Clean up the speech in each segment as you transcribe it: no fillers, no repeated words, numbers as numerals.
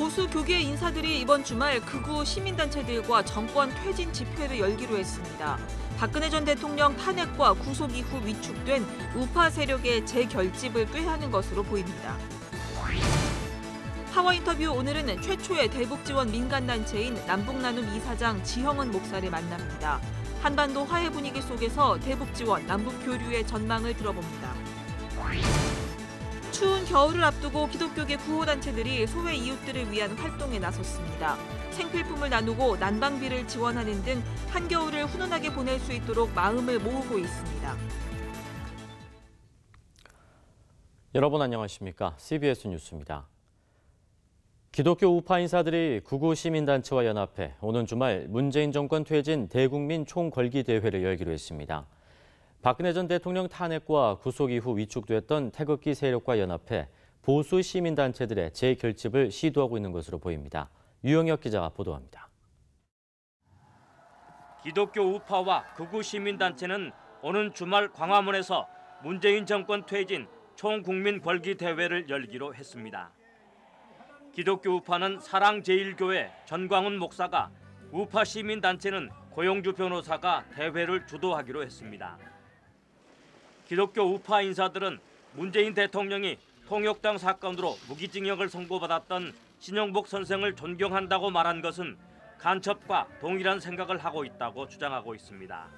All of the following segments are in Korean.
보수 교계 인사들이 이번 주말 극우 시민단체들과 정권 퇴진 집회를 열기로 했습니다. 박근혜 전 대통령 탄핵과 구속 이후 위축된 우파 세력의 재결집을 꾀하는 것으로 보입니다. 파워 인터뷰 오늘은 최초의 대북 지원 민간단체인 남북나눔 이사장 지형은 목사를 만납니다. 한반도 화해 분위기 속에서 대북 지원, 남북 교류의 전망을 들어봅니다. 추운 겨울을 앞두고 기독교계 구호단체들이 소외 이웃들을 위한 활동에 나섰습니다. 생필품을 나누고 난방비를 지원하는 등 한겨울을 훈훈하게 보낼 수 있도록 마음을 모으고 있습니다. 여러분 안녕하십니까? CBS 뉴스입니다. 기독교 우파 인사들이 극우 시민단체와 연합해 오는 주말 문재인 정권 퇴진 대국민 총궐기 대회를 열기로 했습니다. 박근혜 전 대통령 탄핵과 구속 이후 위축됐던 태극기 세력과 연합해 보수 시민단체들의 재결집을 시도하고 있는 것으로 보입니다. 유영혁 기자가 보도합니다. 기독교 우파와 극우 시민단체는 오는 주말 광화문에서 문재인 정권 퇴진 총국민 궐기 대회를 열기로 했습니다. 기독교 우파는 사랑제일교회 전광훈 목사가, 우파 시민단체는 고영주 변호사가 대회를 주도하기로 했습니다. 기독교 우파 인사들은 문재인 대통령이 통역당 사건으로 무기징역을 선고받았던 신영복 선생을 존경한다고 말한 것은 간첩과 동일한 생각을 하고 있다고 주장하고 있습니다.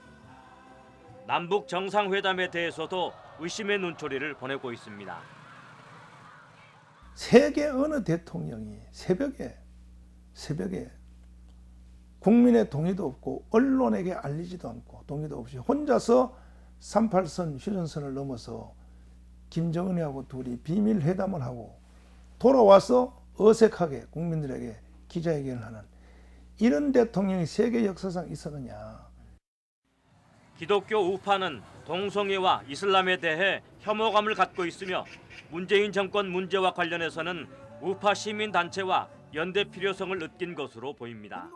남북 정상회담에 대해서도 의심의 눈초리를 보내고 있습니다. 세계 어느 대통령이 새벽에 국민의 동의도 없고 언론에게 알리지도 않고 동의도 없이 혼자서 38선 휴전선을 넘어서 김정은이하고 둘이 비밀 회담을 하고 돌아와서 어색하게 국민들에게 기자회견을 하는 이런 대통령이 세계 역사상 있었느냐. 기독교 우파는 동성애와 이슬람에 대해 혐오감을 갖고 있으며 문재인 정권 문제와 관련해서는 우파 시민단체와 연대 필요성을 느낀 것으로 보입니다.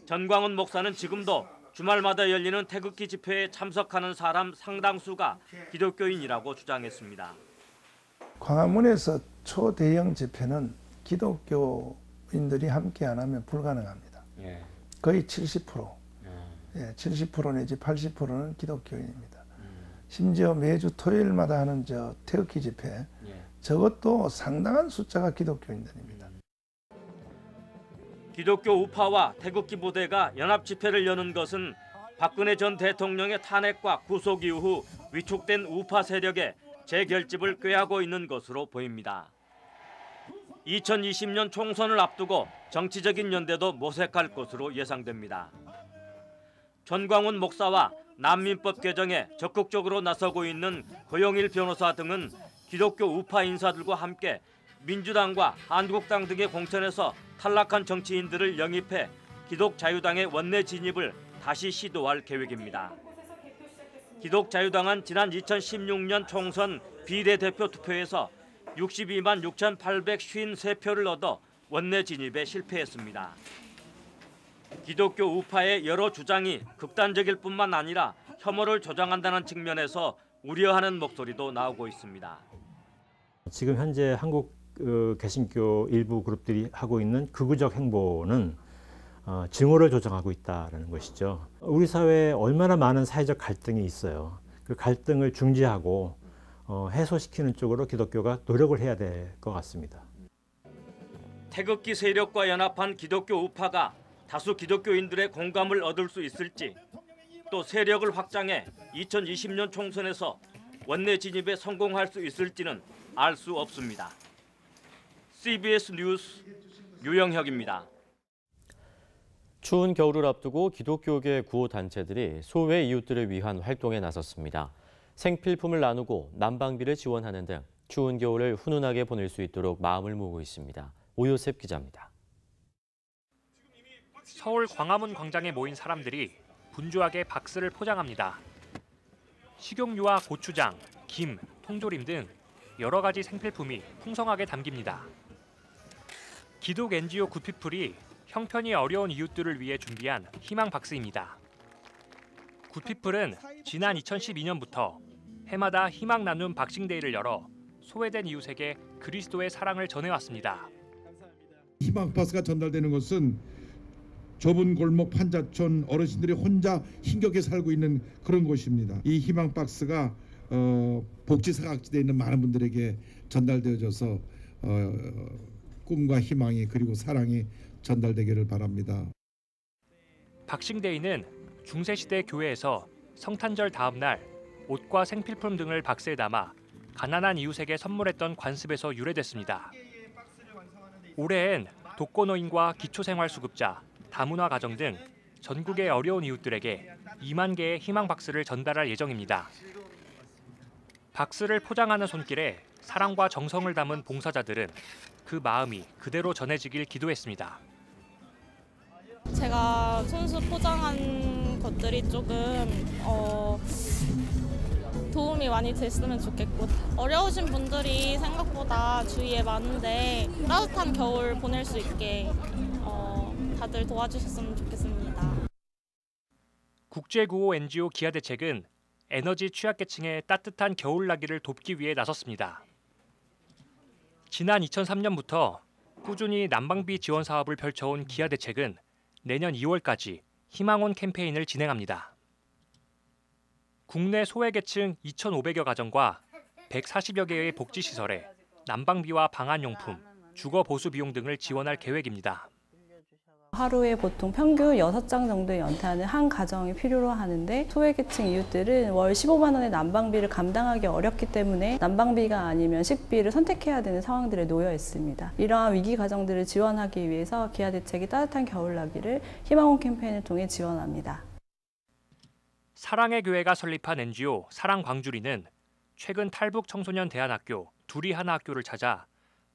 전광훈 목사는 지금도 주말마다 열리는 태극기 집회에 참석하는 사람 상당수가 기독교인이라고 주장했습니다. 광화문에서 초대형 집회는 기독교인들이 함께 안 하면 불가능합니다. 거의 70%, 70% 내지 80%는 기독교인입니다. 심지어 매주 토요일마다 하는 태극기 집회, 저것도 상당한 숫자가 기독교인들입니다. 기독교 우파와 태극기 부대가 연합 집회를 여는 것은 박근혜 전 대통령의 탄핵과 구속 이후 위축된 우파 세력의 재결집을 꾀하고 있는 것으로 보입니다. 2020년 총선을 앞두고 정치적인 연대도 모색할 것으로 예상됩니다. 전광훈 목사와 난민법 개정에 적극적으로 나서고 있는 고영일 변호사 등은 기독교 우파 인사들과 함께 민주당과 한국당 등의 공천에서 탈락한 정치인들을 영입해 기독자유당의 원내 진입을 다시 시도할 계획입니다. 기독자유당은 지난 2016년 총선 비례대표 투표에서 62만 6,853표를 얻어 원내 진입에 실패했습니다. 기독교 우파의 여러 주장이 극단적일 뿐만 아니라 혐오를 조장한다는 측면에서 우려하는 목소리도 나오고 있습니다. 지금 현재 한국 개신교 일부 그룹들이 하고 있는 극우적 행보는 증오를 조장하고 있다는 것이죠. 우리 사회에 얼마나 많은 사회적 갈등이 있어요. 그 갈등을 중지하고 해소시키는 쪽으로 기독교가 노력을 해야 될 것 같습니다. 태극기 세력과 연합한 기독교 우파가 다수 기독교인들의 공감을 얻을 수 있을지, 또 세력을 확장해 2020년 총선에서 원내 진입에 성공할 수 있을지는 알 수 없습니다. CBS 뉴스 유영혁입니다. 추운 겨울을 앞두고 기독교계 구호단체들이 소외 이웃들을 위한 활동에 나섰습니다. 생필품을 나누고 난방비를 지원하는 등 추운 겨울을 훈훈하게 보낼 수 있도록 마음을 모으고 있습니다. 오요셉 기자입니다. 서울 광화문 광장에 모인 사람들이 분주하게 박스를 포장합니다. 식용유와 고추장, 김, 통조림 등 여러 가지 생필품이 풍성하게 담깁니다. 기독 NGO 굿피플이 형편이 어려운 이웃들을 위해 준비한 희망 박스입니다. 굿피플은 지난 2012년부터 해마다 희망 나눔 박싱데이를 열어 소외된 이웃에게 그리스도의 사랑을 전해왔습니다. 희망박스가 전달되는 것은 좁은 골목 판자촌 어르신들이 혼자 힘겹게 살고 있는 그런 곳입니다. 이 희망박스가 복지사각지대에 있는 많은 분들에게 전달되어져서 꿈과 희망이 그리고 사랑이 전달되기를 바랍니다. 박싱데이는 중세시대 교회에서 성탄절 다음 날 옷과 생필품 등을 박스에 담아 가난한 이웃에게 선물했던 관습에서 유래됐습니다. 올해엔 독거노인과 기초생활수급자, 다문화 가정 등 전국의 어려운 이웃들에게 2만 개의 희망 박스를 전달할 예정입니다. 박스를 포장하는 손길에 사랑과 정성을 담은 봉사자들은 그 마음이 그대로 전해지길 기도했습니다. 제가 손수 포장한 것들이 조금 도움이 많이 됐으면 좋겠고, 어려우신 분들이 생각보다 주위에 많은데 따뜻한 겨울 보낼 수 있게 다들 도와주셨으면 좋겠습니다. 국제구호 NGO 기아대책은 에너지 취약계층의 따뜻한 겨울나기를 돕기 위해 나섰습니다. 지난 2003년부터 꾸준히 난방비 지원 사업을 펼쳐온 기아대책은 내년 2월까지 희망온 캠페인을 진행합니다. 국내 소외계층 2,500여 가정과 140여 개의 복지시설에 난방비와 방한용품, 주거보수 비용 등을 지원할 계획입니다. 하루에 보통 평균 6장 정도의 연탄을 한 가정이 필요로 하는데, 소외계층 이웃들은 월 15만 원의 난방비를 감당하기 어렵기 때문에 난방비가 아니면 식비를 선택해야 되는 상황들에 놓여 있습니다. 이러한 위기 가정들을 지원하기 위해서 기아대책이 따뜻한 겨울나기를 희망온 캠페인을 통해 지원합니다. 사랑의 교회가 설립한 NGO 사랑광주리는 최근 탈북 청소년 대안학교 둘이 하나 학교를 찾아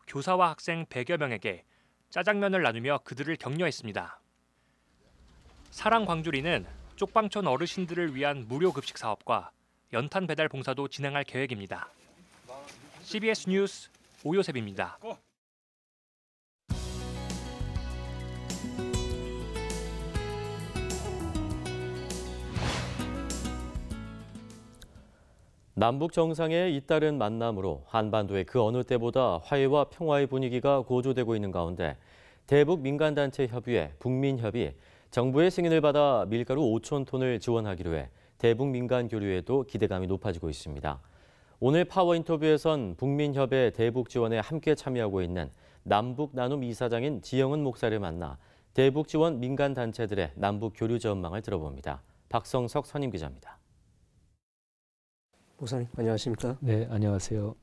교사와 학생 100여 명에게 짜장면을 나누며 그들을 격려했습니다. 사랑광주리는 쪽방촌 어르신들을 위한 무료 급식 사업과 연탄 배달 봉사도 진행할 계획입니다. CBS 뉴스 오요셉입니다. 남북 정상의 잇따른 만남으로 한반도의 그 어느 때보다 화해와 평화의 분위기가 고조되고 있는 가운데 대북 민간단체 협의회 북민협이 정부의 승인을 받아 밀가루 5천 톤을 지원하기로 해 대북 민간 교류에도 기대감이 높아지고 있습니다. 오늘 파워 인터뷰에선 북민협의 대북 지원에 함께 참여하고 있는 남북 나눔 이사장인 지영은 목사를 만나 대북 지원 민간단체들의 남북 교류 전망을 들어봅니다. 박성석 선임 기자입니다. 목사님 안녕하십니까? 네, 안녕하세요.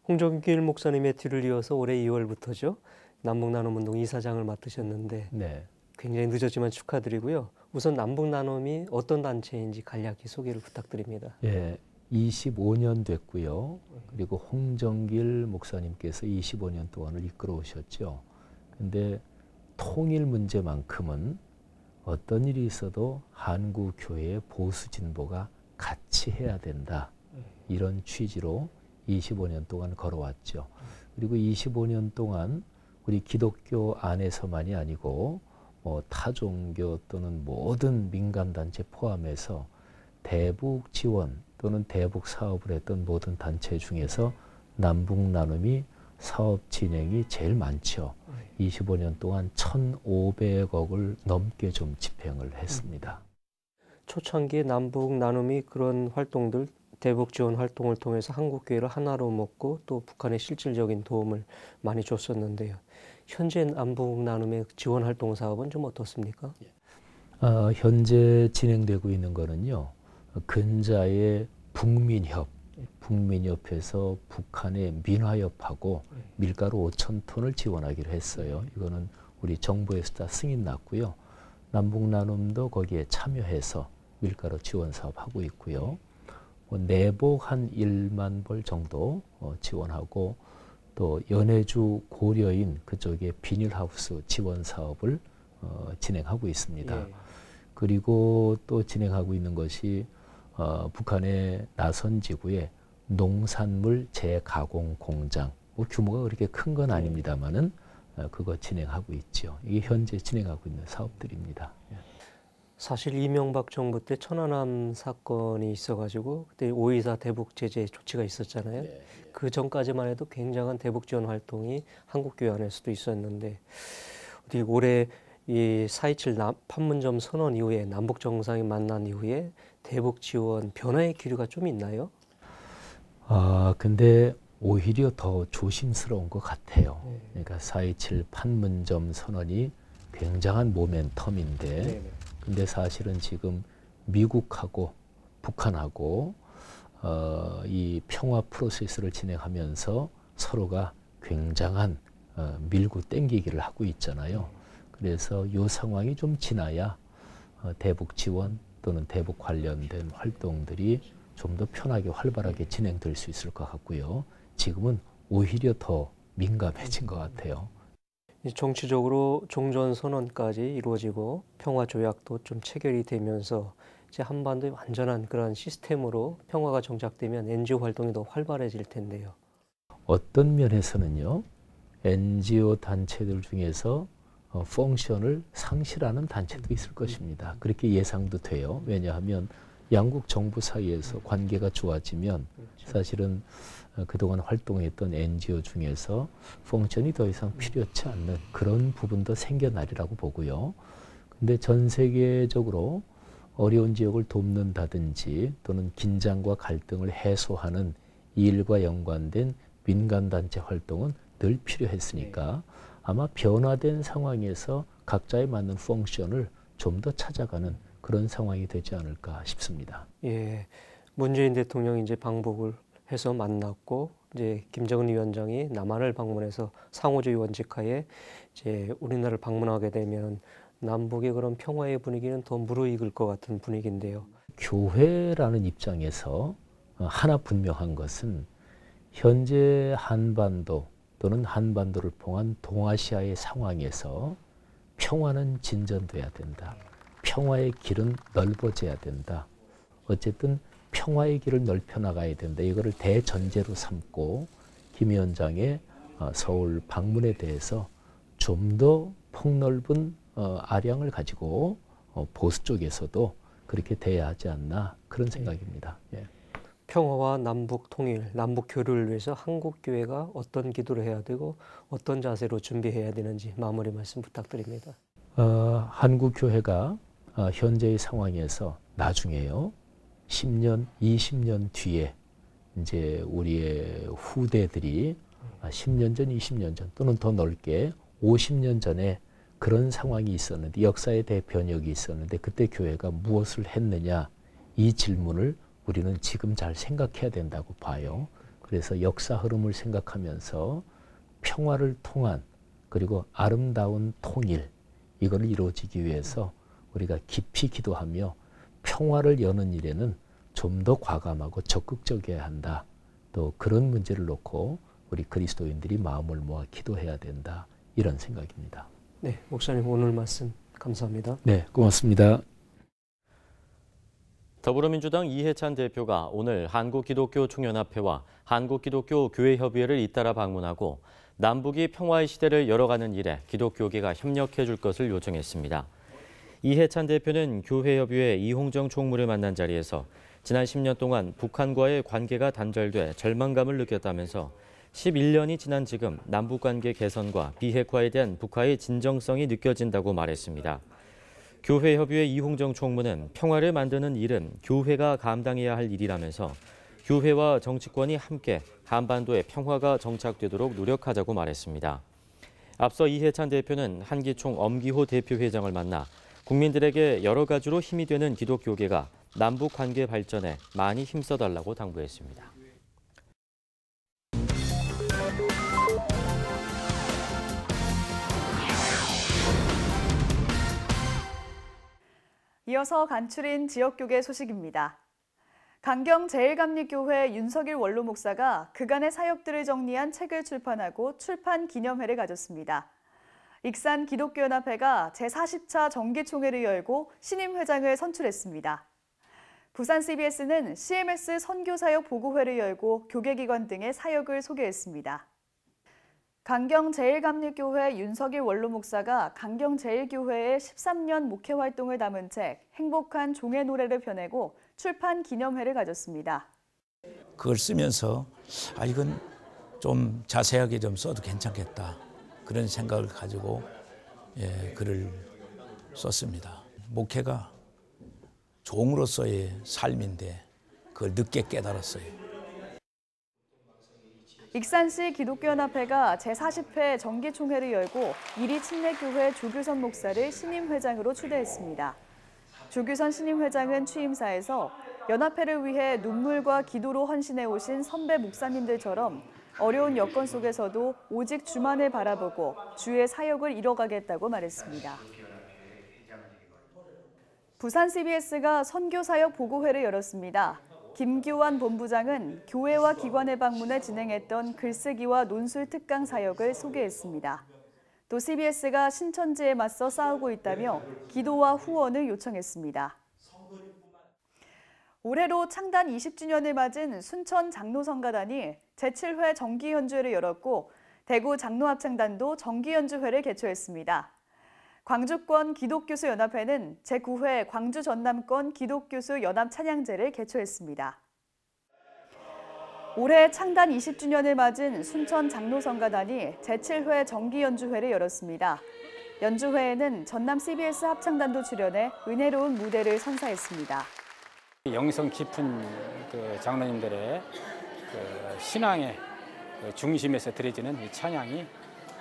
홍정길 목사님의 뒤를 이어서 올해 2월부터죠. 남북나눔운동 이사장을 맡으셨는데 네. 굉장히 늦었지만 축하드리고요. 우선 남북나눔이 어떤 단체인지 간략히 소개를 부탁드립니다. 예, 25년 됐고요. 그리고 홍정길 목사님께서 25년 동안을 이끌어 오셨죠. 근데 통일 문제만큼은 어떤 일이 있어도 한국 교회의 보수 진보가 같이 해야 된다. 이런 취지로 25년 동안 걸어왔죠. 그리고 25년 동안 우리 기독교 안에서만이 아니고 타종교 또는 모든 민간단체 포함해서 대북 지원 또는 대북 사업을 했던 모든 단체 중에서 남북 나눔이 사업 진행이 제일 많죠. 25년 동안 1,500억을 넘게 좀 집행을 했습니다. 초창기에 남북 나눔이 그런 활동들, 대북 지원 활동을 통해서 한국 교회를 하나로 먹고 또 북한에 실질적인 도움을 많이 줬었는데요. 현재 남북 나눔의 지원 활동 사업은 좀 어떻습니까? 현재 진행되고 있는 거는요. 근자의 북민협에서 북한의 민화협하고 밀가루 5천 톤을 지원하기로 했어요. 이거는 우리 정부에서 다 승인 났고요. 남북 나눔도 거기에 참여해서 밀가루 지원 사업 하고 있고요. 내복 한 1만 벌 정도 지원하고 또 연해주 고려인 그쪽에 비닐하우스 지원 사업을 진행하고 있습니다. 예. 그리고 또 진행하고 있는 것이 북한의 나선 지구에 농산물 재가공 공장, 규모가 그렇게 큰 건 아닙니다만은 그거 진행하고 있죠. 이게 현재 진행하고 있는 사업들입니다. 사실 이명박 정부 때 천안함 사건이 있어가지고 그때 5.24 대북 제재 조치가 있었잖아요. 그 전까지만 해도 굉장한 대북 지원 활동이 한국교회 안에서도 있었는데 어디 올해 이 4.27 판문점 선언 이후에 남북 정상이 만난 이후에 대북 지원 변화의 기류가 좀 있나요? 근데 오히려 더 조심스러운 것 같아요. 그러니까 4.27 판문점 선언이 굉장한 모멘텀인데 근데 사실은 지금 미국하고 북한하고 이 평화 프로세스를 진행하면서 서로가 굉장한 밀고 땡기기를 하고 있잖아요. 그래서 이 상황이 좀 지나야 대북 지원 또는 대북 관련된 활동들이 좀 더 편하게 활발하게 진행될 수 있을 것 같고요. 지금은 오히려 더 민감해진 것 같아요. 정치적으로 종전선언까지 이루어지고 평화조약도 좀 체결이 되면서 이제 한반도의 완전한 그런 시스템으로 평화가 정착되면 NGO 활동이 더 활발해질 텐데요. 어떤 면에서는요. NGO 단체들 중에서 펑션을 상실하는 단체도 있을 것입니다. 그렇게 예상도 돼요. 왜냐하면 양국 정부 사이에서 관계가 좋아지면 사실은 그동안 활동했던 NGO 중에서 펑션이 더 이상 필요치 않는 그런 부분도 생겨나리라고 보고요. 근데 전 세계적으로 어려운 지역을 돕는다든지 또는 긴장과 갈등을 해소하는 이 일과 연관된 민간단체 활동은 늘 필요했으니까 아마 변화된 상황에서 각자에 맞는 펑션을 좀 더 찾아가는 그런 상황이 되지 않을까 싶습니다. 예, 문재인 대통령이 이제 방북을 해서 만났고 이제 김정은 위원장이 남한을 방문해서 상호주의 원칙하에 이제 우리나라를 방문하게 되면 남북의 그런 평화의 분위기는 더 무르익을 것 같은 분위기인데요. 교회라는 입장에서 하나 분명한 것은 현재 한반도 또는 한반도를 포함한 동아시아의 상황에서 평화는 진전돼야 된다. 평화의 길은 넓어져야 된다. 어쨌든 평화의 길을 넓혀 나가야 된다. 이거를 대전제로 삼고 김 위원장의 서울 방문에 대해서 좀 더 폭넓은 아량을 가지고 보수 쪽에서도 그렇게 돼야 하지 않나 그런 생각입니다. 예. 평화와 남북 통일, 남북 교류를 위해서 한국교회가 어떤 기도를 해야 되고 어떤 자세로 준비해야 되는지 마무리 말씀 부탁드립니다. 한국교회가 현재의 상황에서 나중에요. 10년, 20년 뒤에 이제 우리의 후대들이 10년 전, 20년 전 또는 더 넓게 50년 전에 그런 상황이 있었는데 역사의 대변혁이 있었는데 그때 교회가 무엇을 했느냐 이 질문을 우리는 지금 잘 생각해야 된다고 봐요. 그래서 역사 흐름을 생각하면서 평화를 통한 그리고 아름다운 통일 이걸 이루어지기 위해서 우리가 깊이 기도하며 평화를 여는 일에는 좀 더 과감하고 적극적이어야 한다. 또 그런 문제를 놓고 우리 그리스도인들이 마음을 모아 기도해야 된다. 이런 생각입니다. 네, 목사님 오늘 말씀 감사합니다. 네, 고맙습니다. 더불어민주당 이해찬 대표가 오늘 한국기독교총연합회와 한국기독교교회협의회를 잇따라 방문하고 남북이 평화의 시대를 열어가는 일에 기독교계가 협력해 줄 것을 요청했습니다. 이해찬 대표는 교회협의회 이홍정 총무를 만난 자리에서 지난 10년 동안 북한과의 관계가 단절돼 절망감을 느꼈다면서 11년이 지난 지금 남북관계 개선과 비핵화에 대한 북한의 진정성이 느껴진다고 말했습니다. 교회협의회 이홍정 총무는 평화를 만드는 일은 교회가 감당해야 할 일이라면서 교회와 정치권이 함께 한반도의 평화가 정착되도록 노력하자고 말했습니다. 앞서 이해찬 대표는 한기총 엄기호 대표회장을 만나 국민들에게 여러 가지로 힘이 되는 기독교계가 남북관계 발전에 많이 힘써달라고 당부했습니다. 이어서 간추린 지역교계 소식입니다. 강경제일감리교회 윤석일 원로 목사가 그간의 사역들을 정리한 책을 출판하고 출판 기념회를 가졌습니다. 익산 기독교연합회가 제40차 정기총회를 열고 신임 회장을 선출했습니다. 부산 CBS는 CMS 선교사역 보고회를 열고 교계기관 등의 사역을 소개했습니다. 강경제일감리교회 윤석일 원로 목사가 강경제일교회의 13년 목회 활동을 담은 책 행복한 종의 노래를 펴내고 출판 기념회를 가졌습니다. 그걸 쓰면서 이건 좀 자세하게 좀 써도 괜찮겠다 그런 생각을 가지고 글을 썼습니다. 목회가 종으로서의 삶인데 그걸 늦게 깨달았어요. 익산시 기독교연합회가 제40회 정기총회를 열고 이리 침례교회 조규선 목사를 신임회장으로 추대했습니다. 조규선 신임회장은 취임사에서 연합회를 위해 눈물과 기도로 헌신해 오신 선배 목사님들처럼 어려운 여건 속에서도 오직 주만을 바라보고 주의 사역을 이뤄가겠다고 말했습니다. 부산 CBS가 선교사역 보고회를 열었습니다. 김규환 본부장은 교회와 기관을 방문해 진행했던 글쓰기와 논술 특강 사역을 소개했습니다. 또 CBS가 신천지에 맞서 싸우고 있다며 기도와 후원을 요청했습니다. 올해로 창단 20주년을 맞은 순천 장로성가단이 제7회 정기연주회를 열었고 대구 장로합창단도 정기연주회를 개최했습니다. 광주권 기독교수연합회는 제9회 광주 전남권 기독교수 연합 찬양제를 개최했습니다. 올해 창단 20주년을 맞은 순천 장로성가단이 제7회 정기연주회를 열었습니다. 연주회에는 전남 CBS 합창단도 출연해 은혜로운 무대를 선사했습니다. 영성 깊은 장로님들의 신앙의 중심에서 드려지는 이 찬양이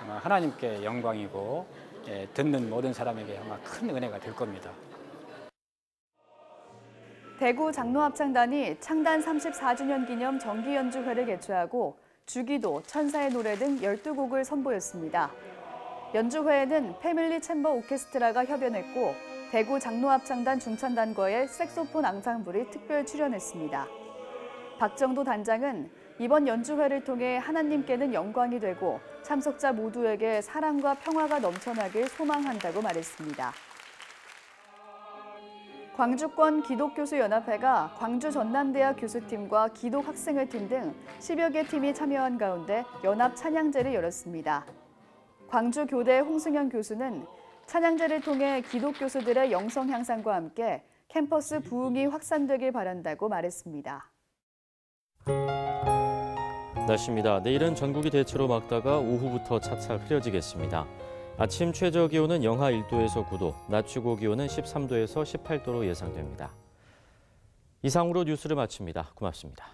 아마 하나님께 영광이고 듣는 모든 사람에게 아마 큰 은혜가 될 겁니다. 대구 장로합창단이 창단 34주년 기념 정기연주회를 개최하고 주기도, 천사의 노래 등 12곡을 선보였습니다. 연주회에는 패밀리 챔버 오케스트라가 협연했고 대구 장로합창단 중찬단과의 색소폰 앙상블이 특별 출연했습니다. 박정도 단장은 이번 연주회를 통해 하나님께는 영광이 되고 참석자 모두에게 사랑과 평화가 넘쳐나길 소망한다고 말했습니다. 광주권 기독교수연합회가 광주 전남대학 교수팀과 기독학생회팀 등 10여 개 팀이 참여한 가운데 연합 찬양제를 열었습니다. 광주교대 홍승현 교수는 찬양제를 통해 기독교수들의 영성 향상과 함께 캠퍼스 부흥이 확산되길 바란다고 말했습니다. 날씨입니다. 내일은 전국이 대체로 맑다가 오후부터 차차 흐려지겠습니다. 아침 최저 기온은 영하 1도에서 9도, 낮 최고 기온은 13도에서 18도로 예상됩니다. 이상으로 뉴스를 마칩니다. 고맙습니다.